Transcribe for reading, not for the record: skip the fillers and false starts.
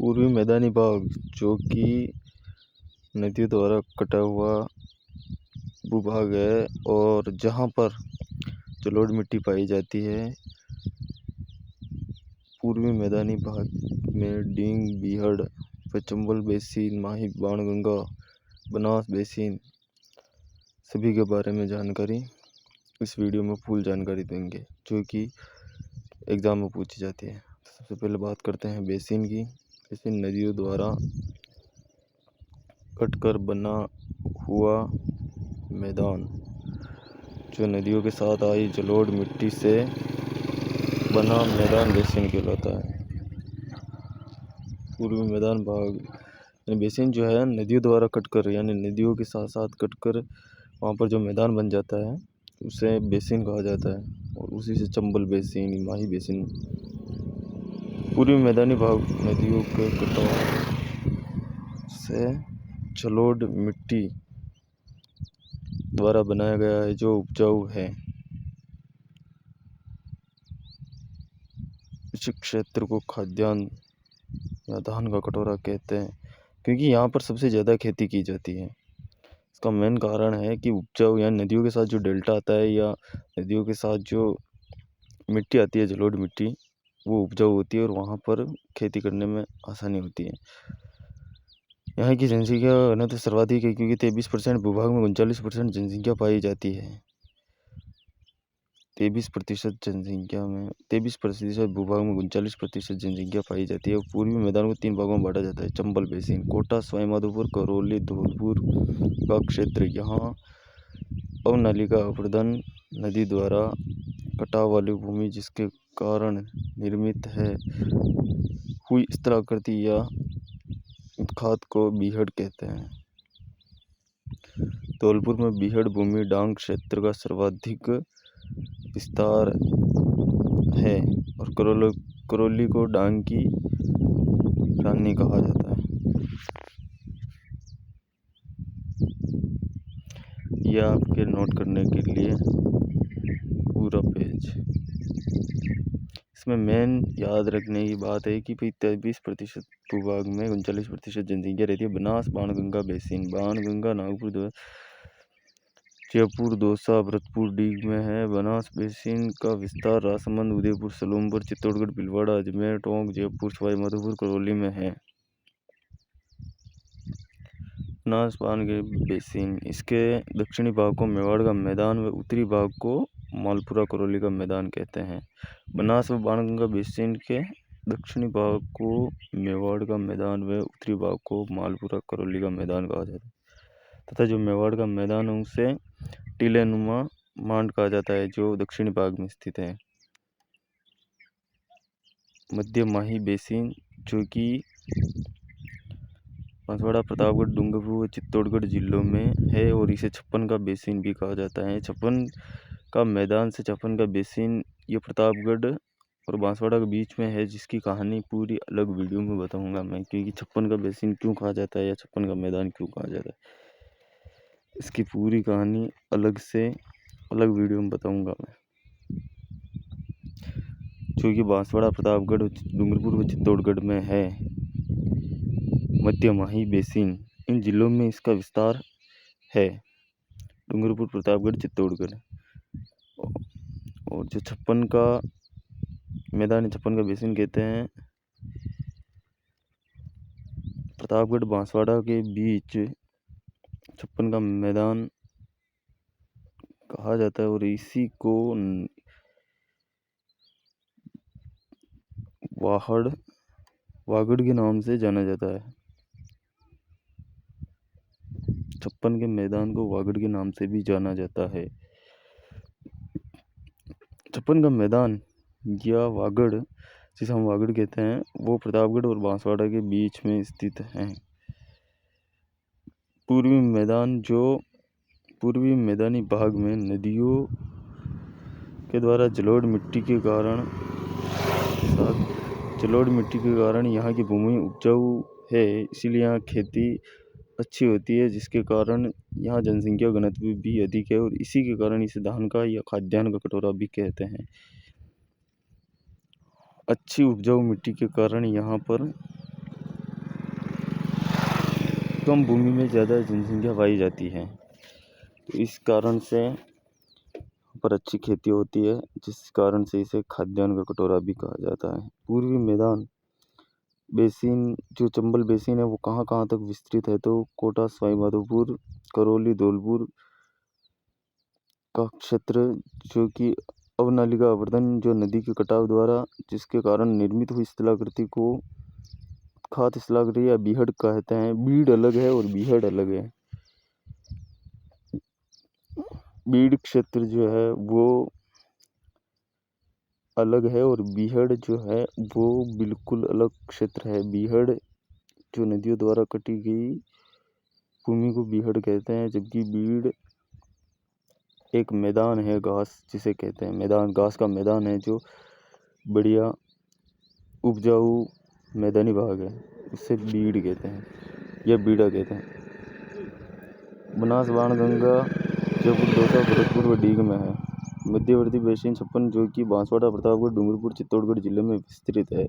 पूर्वी मैदानी भाग जो कि नदियों द्वारा कटा हुआ भूभाग है और जहाँ पर जलोढ़ मिट्टी पाई जाती है। पूर्वी मैदानी भाग में डींग, बीहड़ व चंबल बेसिन, माही, बाणगंगा, बनास बेसिन सभी के बारे में जानकारी इस वीडियो में फुल जानकारी देंगे जो कि एग्ज़ाम में पूछी जाती है। सबसे पहले बात करते हैं बेसिन की। बेसिन नदियों द्वारा कटकर बना हुआ मैदान जो नदियों के साथ आई जलोढ़ मिट्टी से बना मैदान बेसिन कहलाता है। पूर्वी मैदान भाग बेसिन जो है नदियों द्वारा कटकर यानी नदियों के साथ साथ कटकर वहाँ पर जो मैदान बन जाता है उसे बेसिन कहा जाता है और उसी से चंबल बेसिन, माही बेसिन। पूर्वी मैदानी भाग नदियों के कटाव से जलोढ़ मिट्टी द्वारा बनाया गया है जो उपजाऊ है। इस क्षेत्र को खाद्यान्न या धान का कटोरा कहते हैं क्योंकि यहाँ पर सबसे ज़्यादा खेती की जाती है। इसका मेन कारण है कि उपजाऊ या नदियों के साथ जो डेल्टा आता है या नदियों के साथ जो मिट्टी आती है जलोढ़ मिट्टी वो उपजाऊ होती है और वहाँ पर खेती करने में आसानी होती है। यहाँ की जनसंख्या घनत्व सर्वाधिक है क्योंकि 23% भूभाग में 39% जनसंख्या पाई जाती है। 23% जनसंख्या में 23% भूभाग में 39% जनसंख्या पाई जाती है। पूर्वी मैदान को 3 भागों में बांटा जाता है। चंबल बेसिन, कोटा, सवाईमाधोपुर, करौली, धौलपुर का क्षेत्र। यहाँ अवनालिका अपर्दन नदी द्वारा कटाव वाली भूमि जिसके कारण निर्मित है हुई स्थलाकृति या उत्खात को बीहड़ कहते हैं। धौलपुर में बीहड़ भूमि डांग क्षेत्र का सर्वाधिक विस्तार है और करौली को डांग की रानी कहा जाता है। यह आपके नोट करने के लिए पूरा पेज। इसमें मेन याद रखने की बात है कि भाई 23% भूभाग में 39% जनसंख्या रहती है। बनास बाणगंगा बेसिन, बाणगंगा नागपुर, जयपुर, दौसा, भरतपुर, डीग में है। बनास बेसिन का विस्तार राजसमंद, उदयपुर, सलूमपुर, चित्तौड़गढ़, भीलवाड़ा, अजमेर, टोंक, जयपुर, सवाईमाधोपुर, करौली में है। बनास बाणगंगा बेसिन इसके दक्षिणी भाग को मेवाड़ का मैदान व उत्तरी भाग को मालपुरा करौली का मैदान कहते हैं। बनास व बाणगंगा बेसिन के दक्षिणी भाग को मेवाड़ का मैदान व उत्तरी भाग को मालपुरा करौली का मैदान कहा जाता है तथा जो मेवाड़ का मैदान है उसे टीलेनुमा मांड कहा जाता है जो दक्षिणी भाग में स्थित है। मध्य माही बेसिन जो कि बांसवाड़ा, प्रतापगढ़, डूंगरपुर व चित्तौड़गढ़ जिलों में है और इसे छप्पन का बेसिन भी कहा जाता है। छप्पन का मैदान से छप्पन का बेसिन ये प्रतापगढ़ और बांसवाड़ा के बीच में है जिसकी कहानी पूरी अलग वीडियो में बताऊंगा मैं, क्योंकि छप्पन का बेसिन क्यों कहा जाता है या छप्पन का मैदान क्यों कहा जाता है इसकी पूरी कहानी अलग से अलग वीडियो में बताऊंगा मैं। जो कि बांसवाड़ा, प्रतापगढ़, डूंगरपुर व चित्तौड़गढ़ में है। मध्य माही बेसिन इन जिलों में इसका विस्तार है। डूंगरपुर, प्रतापगढ़, चित्तौड़गढ़। और जो छप्पन का मैदान, छप्पन का बेसिन कहते हैं प्रतापगढ़ बांसवाड़ा के बीच छप्पन का मैदान कहा जाता है और इसी को वागड़ के नाम से जाना जाता है। छप्पन के मैदान को वागड़ के नाम से भी जाना जाता है। छप्पन का मैदान या वागड़ जिसे हम वागड़ कहते हैं वो प्रतापगढ़ और बांसवाड़ा के बीच में स्थित है। पूर्वी मैदानी भाग में नदियों के द्वारा जलोढ़ मिट्टी के कारण यहाँ की भूमि उपजाऊ है, इसीलिए यहाँ खेती अच्छी होती है जिसके कारण यहाँ जनसंख्या घनत्व भी अधिक है और इसी के कारण इसे धान का या खाद्यान्न का कटोरा भी कहते हैं। अच्छी उपजाऊ मिट्टी के कारण यहाँ पर कम भूमि में ज़्यादा जनसंख्या पाई जाती है, तो इस कारण से पर अच्छी खेती होती है, जिस कारण से इसे खाद्यान्न का कटोरा भी कहा जाता है। पूर्वी मैदान बेसिन, जो चंबल बेसिन है, वो कहाँ कहाँ तक विस्तृत है, तो कोटा, सवाई माधोपुर, करौली, धौलपुर का क्षेत्र, जो कि अवनालिका आवर्धन, जो नदी के कटाव द्वारा जिसके कारण निर्मित हुई स्थलाकृति को खात स्थलाकृति या बीहड़ कहते हैं। बीड़ अलग है और बीहड़ अलग है। बीड़ क्षेत्र जो है वो अलग है और बीहड़ जो है वो बिल्कुल अलग क्षेत्र है। बीहड़ जो नदियों द्वारा कटी गई भूमि को बीहड़ कहते हैं, जबकि बीड़ एक मैदान है, घास जिसे कहते हैं, मैदान, घास का मैदान है जो बढ़िया उपजाऊ मैदानी भाग है, उससे बीड़ कहते हैं या बीड़ा कहते हैं। बनास, बाणगंगा, जयपुर, दौसा, भरतपुर व डीग में है। मध्यवर्ती बेसिन 56, जो कि बांसवाड़ा, प्रतापगढ़, डूंगरपुर, चित्तौड़गढ़ जिले में विस्तृत है।